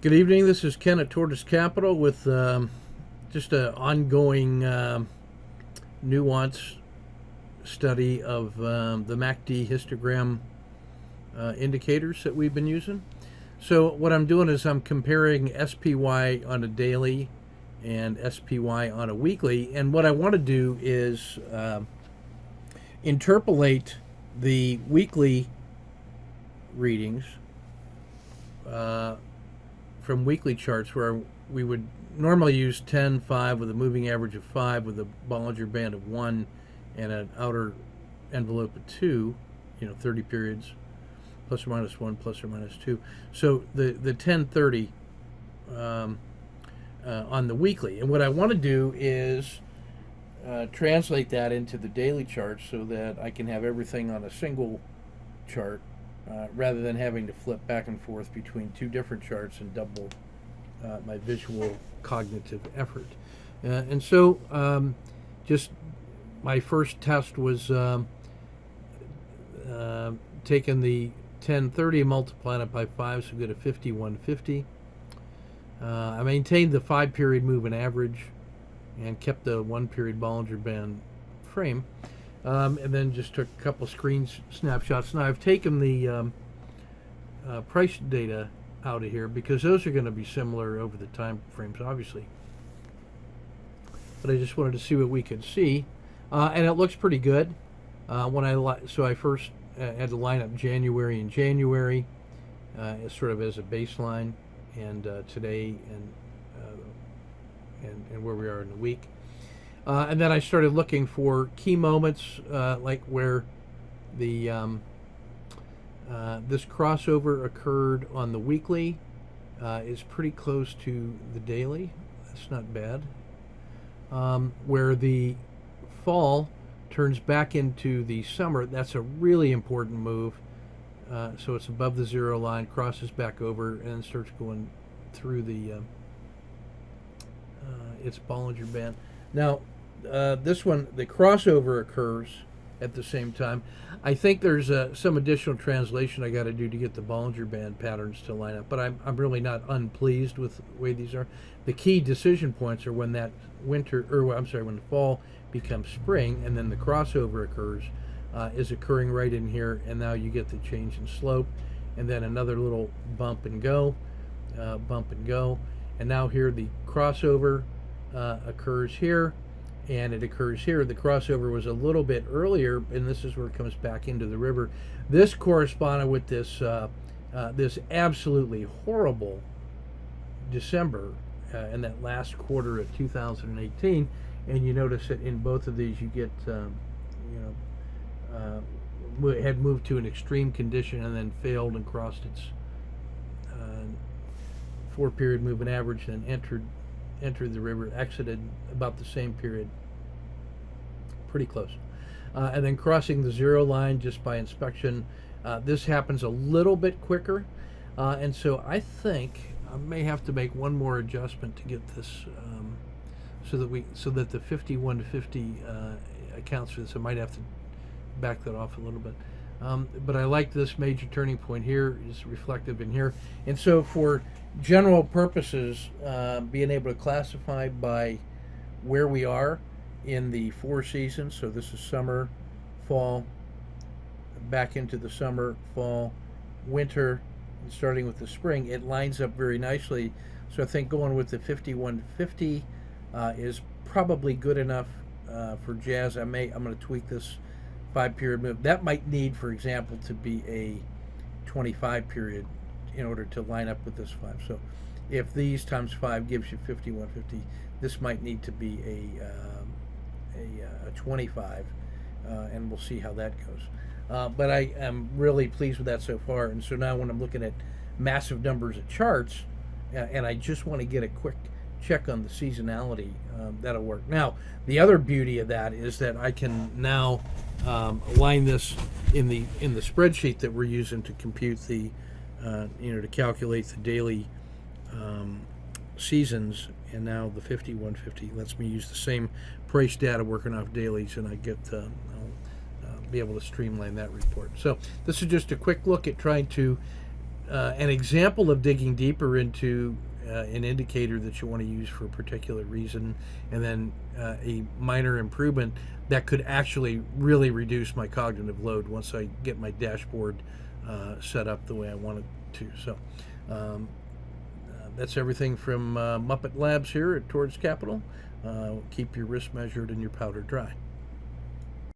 Good evening. This is Ken at Tortoise Capital with just an ongoing nuance study of the MACD histogram indicators that we've been using. So what I'm doing is I'm comparing SPY on a daily and SPY on a weekly, and what I want to do is interpolate the weekly readings from weekly charts, where we would normally use 10, 5 with a moving average of 5 with a Bollinger Band of 1 and an outer envelope of 2, 30 periods, plus or minus 1, plus or minus 2. So the 10-30 on the weekly. And what I want to do is translate that into the daily chart so that I can have everything on a single chart, rather than having to flip back and forth between two different charts and double my visual cognitive effort. And so just my first test was taking the 1030 and multiplying it by 5, so we get a 5150. I maintained the 5-period moving average and kept the 1-period Bollinger Band frame. And then just took a couple snapshots. Now I've taken the price data out of here because those are going to be similar over the time frames, obviously. But I just wanted to see what we could see, and it looks pretty good. So I first had to line up January and January, sort of as a baseline, and today and where we are in the week. And then I started looking for key moments, like where the this crossover occurred on the weekly, is pretty close to the daily. That's not bad. Where the fall turns back into the summer, that's a really important move. So it's above the zero line, crosses back over, and then starts going through the its Bollinger Band. Now, this one, the crossover occurs at the same time. I think there's some additional translation I got to do to get the Bollinger Band patterns to line up, but I'm really not unpleased with the way these are. The key decision points are when that when the fall becomes spring, and then the crossover occurs, is occurring right in here, and now you get the change in slope, and then another little bump and go, and now here the crossover occurs here, and it occurs here. The crossover was a little bit earlier, and this is where it comes back into the river. This corresponded with this this absolutely horrible December in that last quarter of 2018, and you notice that in both of these you get had moved to an extreme condition and then failed and crossed its 4-period moving average, then entered the river, exited about the same period, pretty close, and then crossing the zero line just by inspection. This happens a little bit quicker, and so I think I may have to make one more adjustment to get this, so that the 5150 accounts for this. I might have to back that off a little bit, but I like this major turning point here is reflective in here, and so for general purposes, being able to classify by where we are in the 4 seasons. So this is summer, fall, back into the summer, fall, winter, and starting with the spring. It lines up very nicely. So I think going with the 5150 is probably good enough for jazz. I'm going to tweak this 5-period move. That might need, for example, to be a 25 period in order to line up with this 5. So if these times 5 gives you 5150, this might need to be a 25, and we'll see how that goes. But I am really pleased with that so far. And so now when I'm looking at massive numbers of charts, and I just want to get a quick check on the seasonality, that'll work. Now, the other beauty of that is that I can now align this in the spreadsheet that we're using to compute the to calculate the daily seasons, and now the 5150 lets me use the same price data working off dailies, and I get I'll be able to streamline that report. So this is just a quick look at trying to an example of digging deeper into an indicator that you want to use for a particular reason, and then a minor improvement that could actually really reduce my cognitive load once I get my dashboard set up the way I want it to. So that's everything from Muppet Labs here at Towards Capital. Keep your wrist measured and your powder dry.